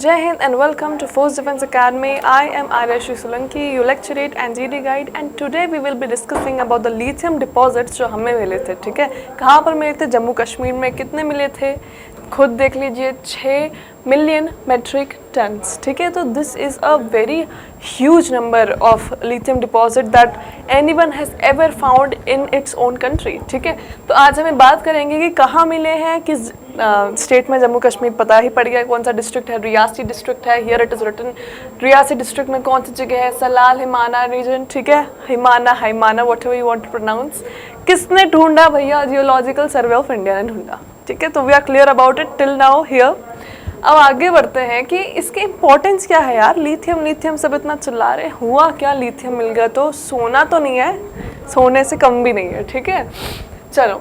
Jai Hind and welcome to Force Defense Academy. I am Ayushi Solanki, your lecturate and GD guide, and today we will be discussing about the lithium deposits जो हमें मिले थे. ठीक है, कहाँ पर मिले थे? जम्मू कश्मीर में. कितने मिले थे? खुद देख लीजिए, 6 मिलियन मेट्रिक टन्स. ठीक है, तो this is a very huge number of lithium deposit that anyone has ever found in its own country. ठीक है, तो आज हमें बात करेंगे कि कहाँ मिले हैं, किस स्टेट में. जम्मू कश्मीर पता ही पड़ गया कौन सा डिस्ट्रिक्ट है, रियासी डिस्ट्रिक्ट है. Here it is written Reasi district में कौन सी जगह है, सलाल हिमाना रीजन. ठीक है, हिमाना whatever you want to pronounce. किसने ढूंढा भैया? जियोलॉजिकल सर्वे ऑफ इंडिया ने ढूंढा. ठीक है, तो we are clear about it till now here. अब आगे बढ़ते हैं कि इसकी इम्पोर्टेंस क्या है यार. लिथियम सब इतना चिल्ला रहे, हुआ क्या? लिथियम मिल गया तो सोना तो नहीं है, सोने से कम भी नहीं है. ठीक है, चलो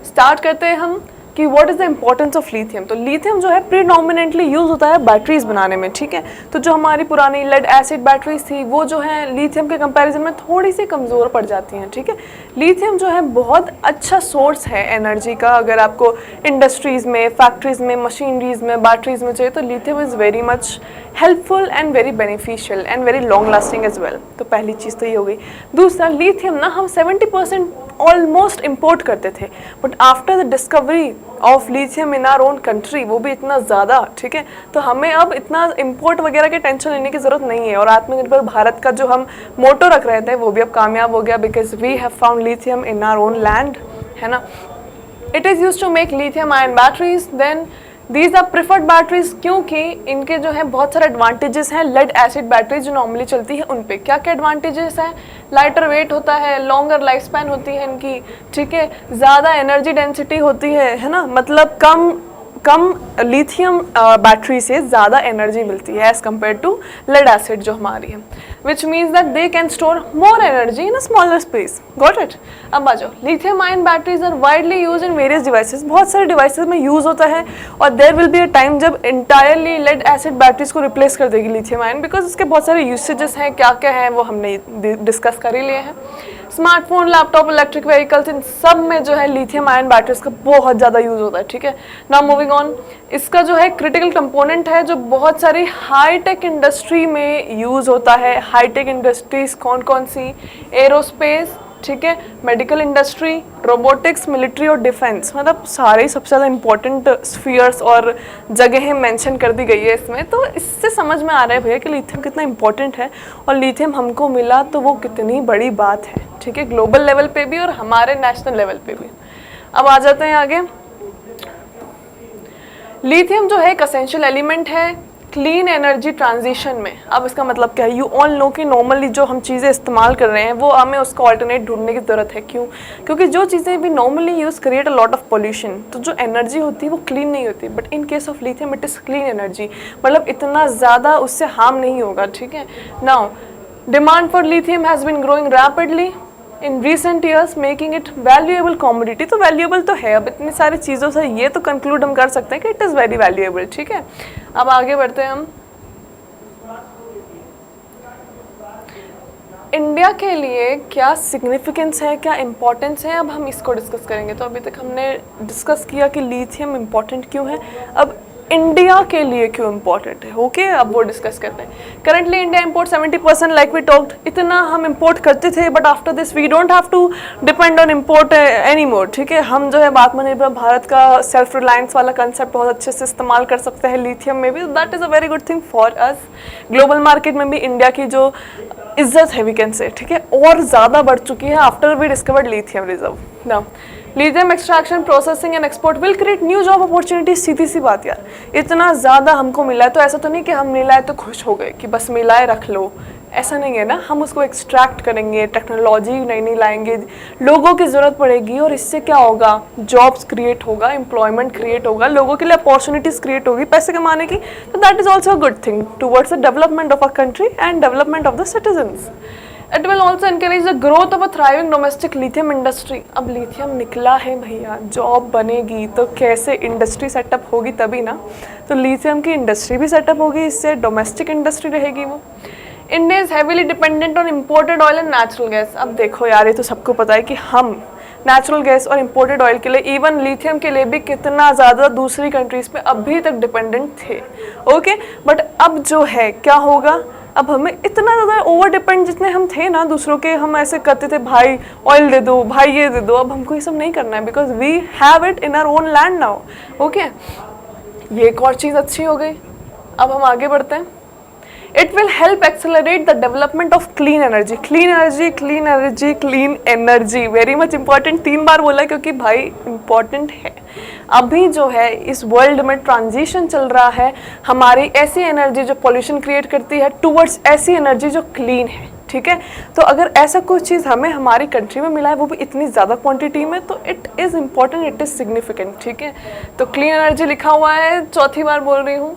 स्टार्ट करते हैं हम कि what is the importance of lithium. तो लिथियम जो है प्रीडोमिनेंटली यूज़ होता है बैटरीज बनाने में. ठीक है, तो जो हमारी पुरानी लेड एसिड बैटरीज थी वो जो है लिथियम के कंपैरिजन में थोड़ी सी कमज़ोर पड़ जाती हैं. ठीक है, लिथियम जो है बहुत अच्छा सोर्स है एनर्जी का. अगर आपको इंडस्ट्रीज़ में, फैक्ट्रीज़ में, मशीनरीज़ में, बैटरीज में चाहिए तो lithium is very much helpful and very beneficial and very long lasting as well. तो पहली चीज़ तो ये हो गई. दूसरा, लिथियम ना हम 70% ऑलमोस्ट इम्पोर्ट करते थे, but after the discovery of lithium in our own country, वो भी इतना ज़्यादा. ठीक है, तो हमें अब इतना इम्पोर्ट वगैरह के टेंशन लेने की ज़रूरत नहीं है. और आत्मनिर्भर भारत का जो हम मोटो रख रहे थे वो भी अब कामयाब हो गया, because we have found lithium in our own land. है ना. It is use to make lithium ion batteries. Then these are preferred batteries क्योंकि इनके जो है बहुत सारे एडवांटेजेस हैं लेड एसिड बैटरीज जो नॉर्मली चलती है उन पे. क्या क्या एडवांटेजेस हैं? लाइटर वेट होता है, लॉन्गर लाइफ स्पैन होती है इनकी. ठीक है, ज़्यादा एनर्जी डेंसिटी होती है ना, मतलब कम लिथियम बैटरी से ज़्यादा एनर्जी मिलती है as compare to lead acid जो हमारी है, which means that they can store more energy in a smaller space. Got it. अब आ जाओ, lithium ion batteries are widely use in various devices. बहुत सारे डिवाइसेस में यूज़ होता है और there will be a time जब इंटायरली लेड एसिड बैटरीज को रिप्लेस कर देगी लिथियम आयन, बिकॉज इसके बहुत सारे यूसेजेस हैं. क्या क्या हैं वो हमने डिस्कस कर ही लिए हैं. स्मार्टफोन, लैपटॉप, इलेक्ट्रिक व्हीकल्स, इन सब में जो है लिथियम आयन बैटरीज का बहुत ज़्यादा यूज़ होता है. ठीक है, नाउ मूविंग ऑन. इसका जो है क्रिटिकल कंपोनेंट है जो बहुत सारी हाईटेक इंडस्ट्री में यूज़ होता है. हाईटेक इंडस्ट्रीज कौन कौन सी? एरोस्पेस, ठीक है, मेडिकल इंडस्ट्री, रोबोटिक्स, मिलिट्री और डिफेंस. मतलब सारे सबसे ज़्यादा इंपॉर्टेंट स्फीयर्स और जगहें मेंशन कर दी गई है इसमें. तो इससे समझ में आ रहा है भैया कि लिथियम कितना इंपॉर्टेंट है और लिथियम हमको मिला तो वो कितनी बड़ी बात है. ठीक है, ग्लोबल लेवल पे भी और हमारे नेशनल लेवल पे भी. अब आ जाते हैं आगे. लिथियम जो है एक असेंशियल एलिमेंट है क्लीन एनर्जी ट्रांजिशन में. अब इसका मतलब क्या है? यू ऑल नो कि नॉर्मली जो हम चीज़ें इस्तेमाल कर रहे हैं वो हमें उसका ऑल्टरनेट ढूंढने की ज़रूरत है. क्यों? क्योंकि जो चीज़ें भी normally use create a lot of pollution, तो जो एनर्जी होती है वो क्लीन नहीं होती. But in case of lithium it is clean energy, मतलब इतना ज़्यादा उससे हार्म नहीं होगा. ठीक है, now demand for lithium has been growing rapidly in recent years making it valuable commodity. तो वैल्यूएबल तो है. अब इतनी सारी चीज़ों से ये तो कंक्लूड हम कर सकते हैं कि इट इज़ वेरी वैल्यूएबल. ठीक है, अब आगे बढ़ते हैं हम. इंडिया के लिए क्या सिग्निफिकेंस है, क्या इम्पोर्टेंस है, अब हम इसको डिस्कस करेंगे. तो अभी तक हमने डिस्कस किया कि लिथियम इम्पोर्टेंट क्यों है, अब इंडिया के लिए क्यों इम्पोर्टेंट है. ओके, अब वो डिस्कस करते हैं. Currently India import 70% like we talked. इतना हम इम्पोर्ट करते थे, but after this we don't have to depend on import any more. ठीक है, हम जो है आत्मनिर्भर भारत का सेल्फ रिलायंस वाला कंसेप्ट बहुत अच्छे से इस्तेमाल कर सकते हैं लिथियम में भी. That is a very good thing for us. Global market में भी इंडिया की जो इज्जत है वी कैन से, ठीक है, और ज़्यादा बढ़ चुकी है after we discovered lithium reserve. Now lithium extraction, processing and export will create new job opportunity. सीधी सी बात यार, इतना ज़्यादा हमको मिला है तो ऐसा तो नहीं कि हम मिला है तो खुश हो गए कि बस मिला है रख लो. ऐसा नहीं है ना. हम उसको एक्सट्रैक्ट करेंगे, टेक्नोलॉजी नई नई लाएंगे, लोगों की ज़रूरत पड़ेगी और इससे क्या होगा? जॉब्स क्रिएट होगा, एम्प्लॉयमेंट क्रिएट होगा, लोगों के लिए अपॉर्चुनिटीज़ क्रिएट होगी पैसे कमाने की. तो that is also a good thing towards the development of a country and development of the citizens. It will also encourage the growth of a thriving domestic lithium industry. अब lithium निकला है भैया, job बनेगी तो कैसे industry setup होगी तभी ना. तो लिथियम की इंडस्ट्री भी सेटअप होगी, इससे डोमेस्टिक इंडस्ट्री रहेगी वो. India is heavily dependent on imported oil and natural gas. अब देखो यार, ये तो सबको पता है कि हम नेचुरल गैस और इम्पोर्टेड ऑयल के लिए, इवन लिथियम के लिए भी कितना ज़्यादा दूसरी कंट्रीज़ पे अभी तक डिपेंडेंट थे। ओके, बट अब जो है क्या होगा, अब हमें इतना ज़्यादा ओवर डिपेंड जितने हम थे ना दूसरों के, हम ऐसे करते थे भाई ऑयल दे दो, भाई ये दे दो, अब हमको ये सब नहीं करना है because we have it in our own land now. Okay, ये एक और चीज़ अच्छी हो गई। अब हम आगे बढ़ते हैं। It will help accelerate the development of clean energy. Clean energy, clean energy, clean energy. Very much important. 3 बार बोला क्योंकि भाई important है। अभी जो है इस वर्ल्ड में ट्रांजिशन चल रहा है हमारी ऐसी एनर्जी जो पॉल्यूशन क्रिएट करती है टूवर्ड्स ऐसी एनर्जी जो क्लीन है। ठीक है, तो अगर ऐसा कुछ चीज़ हमें हमारी कंट्री में मिला है वो भी इतनी ज़्यादा क्वांटिटी में, तो it is important, it is significant. ठीक है, तो क्लीन एनर्जी लिखा हुआ है, चौथी बार बोल रही हूँ।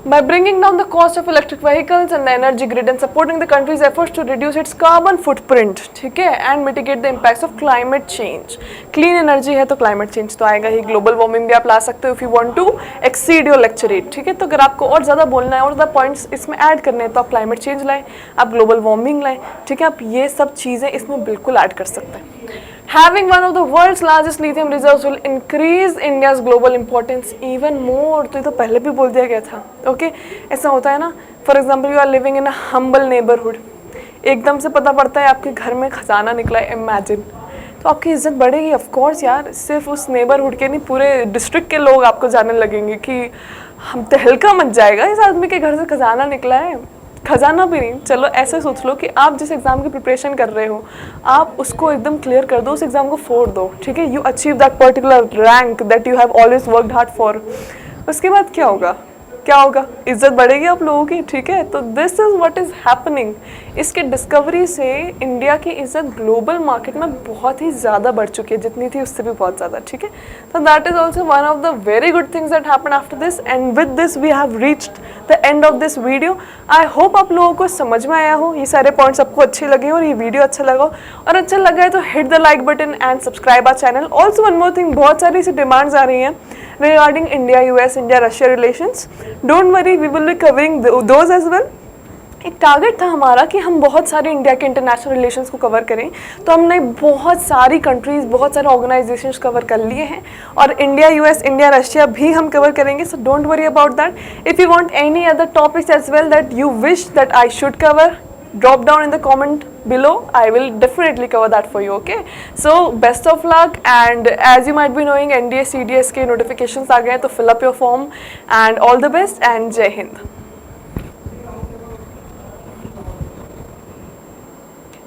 By bringing down the cost of electric vehicles and the energy grid and supporting the country's efforts to reduce its carbon footprint, ठीक है, and mitigate the impacts of climate change. Clean energy है तो climate change तो आएगा ही, global warming भी आप ला सकते हो if you want to exceed your lecture rate। ठीक है, तो अगर आपको और ज़्यादा बोलना है और ज़्यादा पॉइंट्स इसमें ऐड करने हैं तो आप climate change लाएं, आप global warming लाएं। ठीक है, आप ये सब चीज़ें इसमें बिल्कुल ऐड कर सकते हैं। Having one of the world's largest lithium reserves will increase India's global importance even more। तो ये तो पहले भी बोल दिया गया था। ओके, ऐसा होता है ना, for example you are living in a humble neighbourhood, एकदम से पता पड़ता है आपके घर में खजाना निकला है, इमेजिन, तो आपकी इज्जत बढ़ेगी ऑफ कोर्स यार। सिर्फ उस नेबरहुड के नहीं, पूरे डिस्ट्रिक्ट के लोग आपको जानने लगेंगे कि हम तहलका मच जाएगा, इस आदमी के घर से खजाना निकला है। खजाना भी नहीं, चलो ऐसे सोच लो कि आप जिस एग्ज़ाम की प्रिपरेशन कर रहे हो आप उसको एकदम क्लियर कर दो, उस एग्ज़ाम को फोड़ दो। ठीक है, you achieve that particular rank that you have always worked hard for. उसके बाद क्या होगा, क्या होगा, इज्जत बढ़ेगी आप लोगों की। ठीक है, तो this is what is happening. इसके डिस्कवरी से इंडिया की इज्जत ग्लोबल मार्केट में बहुत ही ज़्यादा बढ़ चुकी है, जितनी थी उससे भी बहुत ज़्यादा। ठीक है, तो that is also one of the very good things that happen after this, and with this we have reached the end of this video. I hope आप लोगों को समझ में आया हो, ये सारे पॉइंट्स आपको अच्छे लगे और ये वीडियो अच्छा लगा हो, और अच्छा लगा है तो hit the like button and subscribe our channel. Also one more thing, बहुत सारी सी डिमांड्स आ रही हैं regarding India, US, India, Russia relations. Don't worry, we will be covering those as well. एक टारगेट था हमारा कि हम बहुत सारे इंडिया के इंटरनेशनल रिलेशंस को कवर करें, तो हमने बहुत सारी कंट्रीज़, बहुत सारे ऑर्गेनाइजेशंस कवर कर लिए हैं, और इंडिया, यूएस, इंडिया, रशिया भी हम कवर करेंगे। So don't worry about that. If you want any other topics as well that you wish that I should cover, drop down in the comment below. I will definitely cover that for you. Okay, so best of luck, and as you might be knowing NDA CDS के notifications आ गए हैं, तो fill up your form and all the best and Jai Hind।